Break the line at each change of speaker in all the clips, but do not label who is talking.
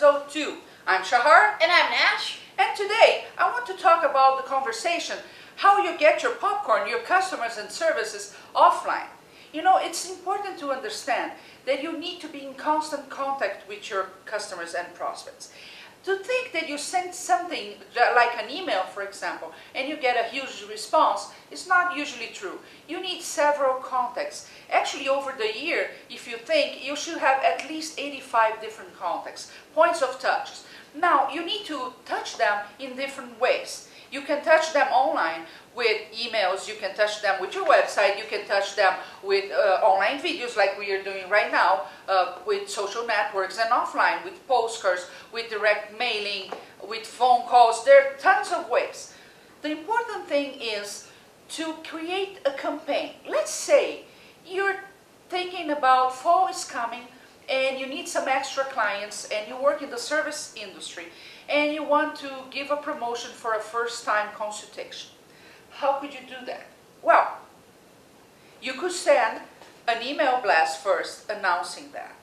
episode 2. I'm Shahar.
And I'm Nash.
And today I want to talk about the conversation, how you get your popcorn, your customers and services offline. You know, it's important to understand that you need to be in constant contact with your customers and prospects. To think that you send something like an email, for example, and you get a huge response is not usually true. You need several contacts. Actually, over the year, if you think, you should have at least 85 different contacts, points of touches. Now, you need to touch them in different ways. You can touch them online with emails, you can touch them with your website, you can touch them with online videos like we are doing right now, with social networks, and offline with postcards, with direct mailing, with phone calls. There are tons of ways. The important thing is to create a campaign. Let's say you're thinking about fall is coming and you need some extra clients and you work in the service industry and you want to give a promotion for a first-time consultation. How could you do that? Well, you could send an email blast first announcing that.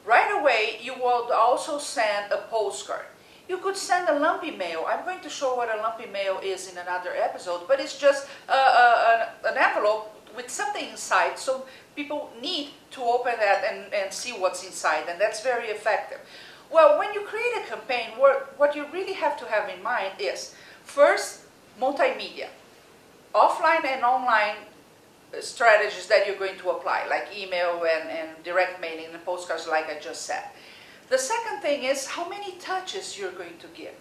Right away, you would also send a postcard. You could send a lumpy mail. I'm going to show what a lumpy mail is in another episode, but it's just an envelope with something inside, so people need to open that and see what's inside, and that's very effective. Well, when you create a campaign, what you really have to have in mind is, first, multimedia. Offline and online strategies that you're going to apply, like email and direct mailing and postcards like I just said. The second thing is how many touches you're going to give.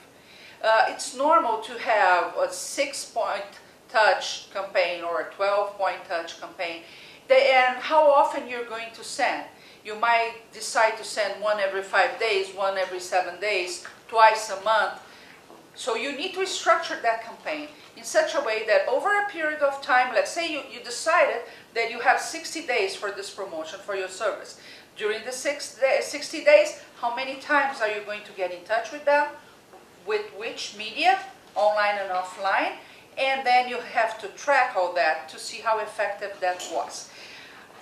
It's normal to have a 6-point touch campaign or a 12-point touch campaign, and how often you're going to send. You might decide to send one every 5 days, one every 7 days, twice a month. So you need to structure that campaign in such a way that over a period of time, let's say you decided that you have 60 days for this promotion for your service. During the 60 days, how many times are you going to get in touch with them? With which media, online and offline? And then you have to track all that to see how effective that was.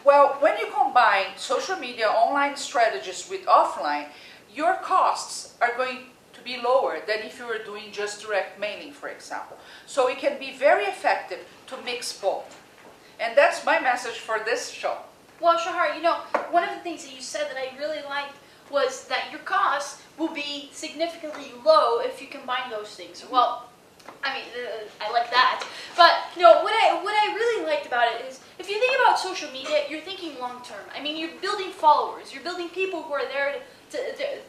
Well, when you combine social media, online strategies with offline, your costs are going to be lower than if you were doing just direct mailing, for example. So it can be very effective to mix both. And that's my message for this show.
Well, Shahar, you know, one of the things that you said that I really liked was that your costs will be significantly low if you combine those things. Well, I mean, I like that. But, you know, what I really liked about it is, if you think about social media, you're thinking long term. I mean, you're building followers. You're building people who are there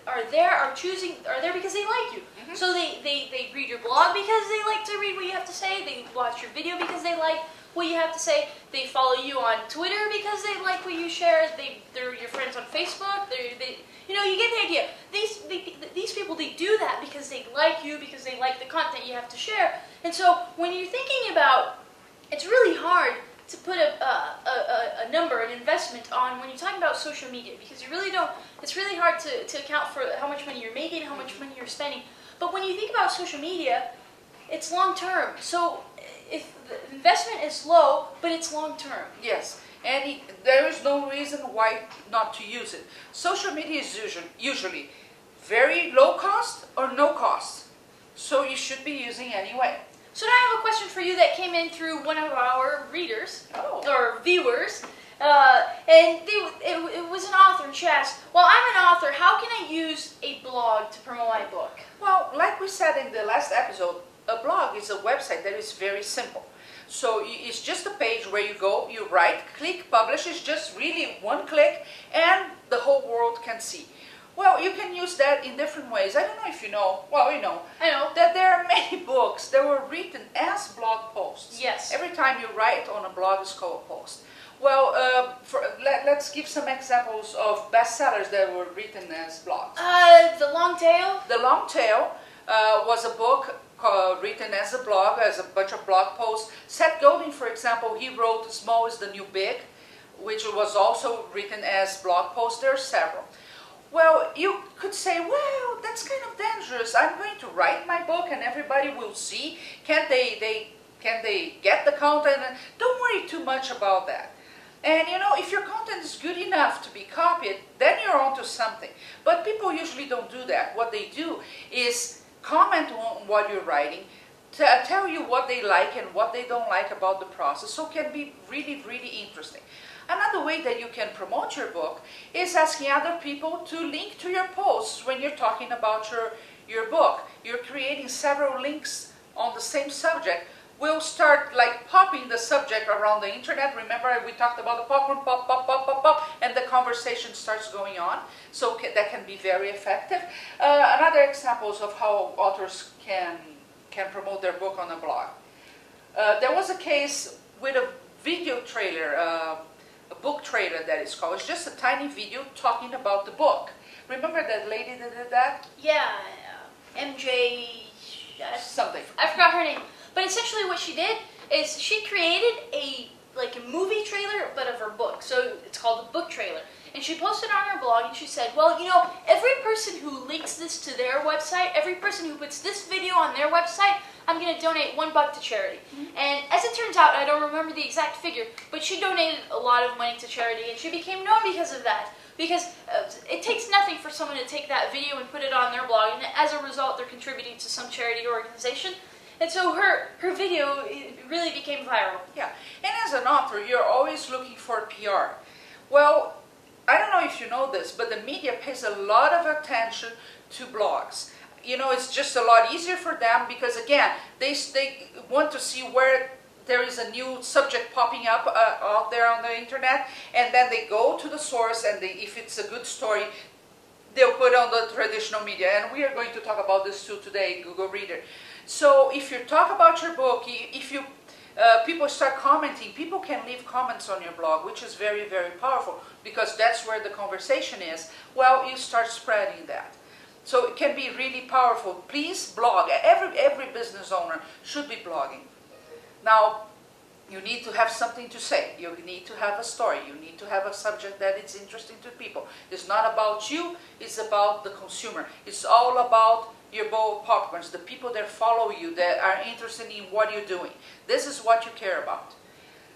are there because they like you. Mm-hmm. So they read your blog because they like to read what you have to say. They watch your video because they like what you have to say. They follow you on Twitter because they like what you share. They're your friends on Facebook. You know, you get the idea. These people, they do that because they like you, because they like the content you have to share. And so when you're thinking about, it's really hard to put a number, an investment on when you're talking about social media, because you really don't, it's really hard to account for how much money you're making, how much money you're spending. But when you think about social media, it's long term. So if the investment is low, but it's long term.
Yes, and there is no reason why not to use it. Social media is usually very low cost or no cost. So you should be using anyway.
So now I have a question for you that came in through one of our readers, or viewers, and it was an author, and she asked, well, I'm an author, how can I use a blog to promote my book?
Well, like we said in the last episode, a blog is a website that is very simple. So it's just a page where you go, you write, click, publish. It's just really one click, and the whole world can see. Well, you can use that in different ways. I don't know if you know, well, you know,
I know
that there are many books that were written as blog posts.
Yes.
Every time you write on a blog, it's called a post. Well, let's give some examples of bestsellers that were written as blogs.
The Long Tail?
The Long Tail was a book written as a blog, as a bunch of blog posts. Seth Godin, for example, he wrote Small is the New Big, which was also written as blog posts. There are several. Well, you could say, well, that's kind of dangerous. I'm going to write my book and everybody will see. Can they get the content? Don't worry too much about that. And you know, if your content is good enough to be copied, then you're onto something. But people usually don't do that. What they do is comment on what you're writing, tell you what they like and what they don't like about the process, so it can be really, really interesting. Another way that you can promote your book is asking other people to link to your posts when you're talking about your book. You're creating several links on the same subject. We'll start like popping the subject around the internet. Remember we talked about the popcorn, pop, pop, pop, pop, pop, and the conversation starts going on. So that can be very effective. Another examples of how authors can promote their book on a blog. There was a case with a video trailer, a book trailer that is called. It's just a tiny video talking about the book. Remember that lady that did that?
Yeah, MJ...
something.
I forgot her name. But essentially what she did is she created a movie trailer, but of her book. So it's called a book trailer. And she posted on her blog and she said, well, you know, every person who links this to their website, every person who puts this video on their website, I'm going to donate $1 to charity. Mm-hmm. And as it turns out, I don't remember the exact figure, but she donated a lot of money to charity and she became known because of that. Because it takes nothing for someone to take that video and put it on their blog, and as a result, they're contributing to some charity organization. And so her video really became viral.
Yeah, and as an author, you're always looking for PR. Well, I don't know if you know this, but the media pays a lot of attention to blogs. You know, it's just a lot easier for them because, again, they want to see where there is a new subject popping up out there on the internet, and then they go to the source, and if it's a good story, they'll put on the traditional media. And we are going to talk about this too today, Google Reader. So if you talk about your book, if you people start commenting, people can leave comments on your blog, which is very, very powerful because that's where the conversation is. Well, you start spreading that. So it can be really powerful. Please blog. Every business owner should be blogging. Now, you need to have something to say. You need to have a story. You need to have a subject that is interesting to people. It's not about you, it's about the consumer. It's all about your bowl of popcorns, the people that follow you, that are interested in what you're doing. This is what you care about.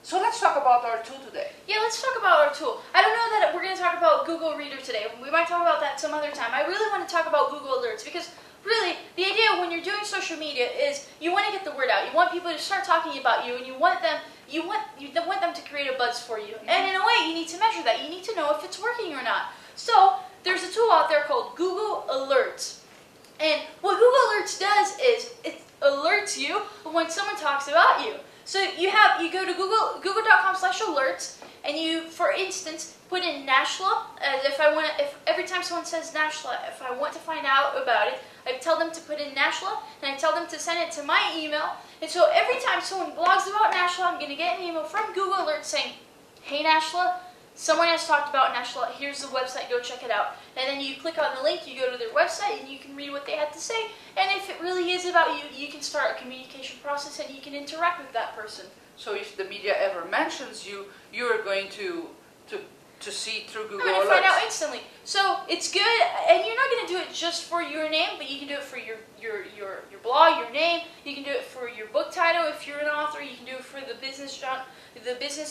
So let's talk about our tool today.
Yeah, let's talk about our tool. I don't know that we're going to talk about Google Reader today. We might talk about that some other time. I really want to talk about Google Alerts because really, the idea when you're doing social media is you want to get the word out. You want people to start talking about you, and you want them to create a buzz for you. Mm-hmm. And in a way, you need to measure that. You need to know if it's working or not. So there's a tool out there called Google Alerts. And what Google Alerts does is it alerts you when someone talks about you. So you go to google.com/alerts, and you, for instance, put in Nashla. If every time someone says Nashla, if I want to find out about it, I tell them to put in Nashla, and I tell them to send it to my email. And so every time someone blogs about Nashla, I'm going to get an email from Google Alerts saying, hey Nashla, someone has talked about Nashla, here's the website, go check it out. And then you click on the link, you go to their website, and you can read what they had to say. And if it really is about you, you can start a communication process and you can interact with that person.
So if the media ever mentions you, you are going to see through Google Alerts.
I'm going to find out instantly. So it's good, and you're not going to do it just for your name, but you can do it for your blog, your name. You can do it for your book title if you're an author. You can do it for the business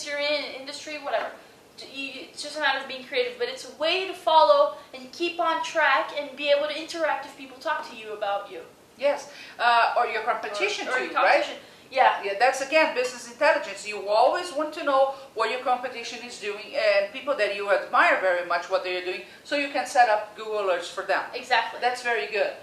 you're in, industry, whatever. It's just a matter of being creative, but it's a way to follow and keep on track and be able to interact if people talk to you about you.
Yes, or your competition
or
too,
your competition.
Right?
Yeah,
that's again business intelligence. You always want to know what your competition is doing and people that you admire very much what they're doing, so you can set up Google Alerts for them.
Exactly.
That's very good.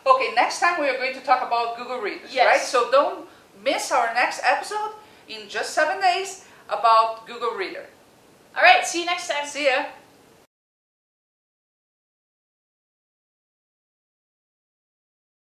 Okay, next time we are going to talk about Google Readers,
yes.
right? So don't miss our next episode in just 7 days about Google Reader.
All right, see you next time.
See ya.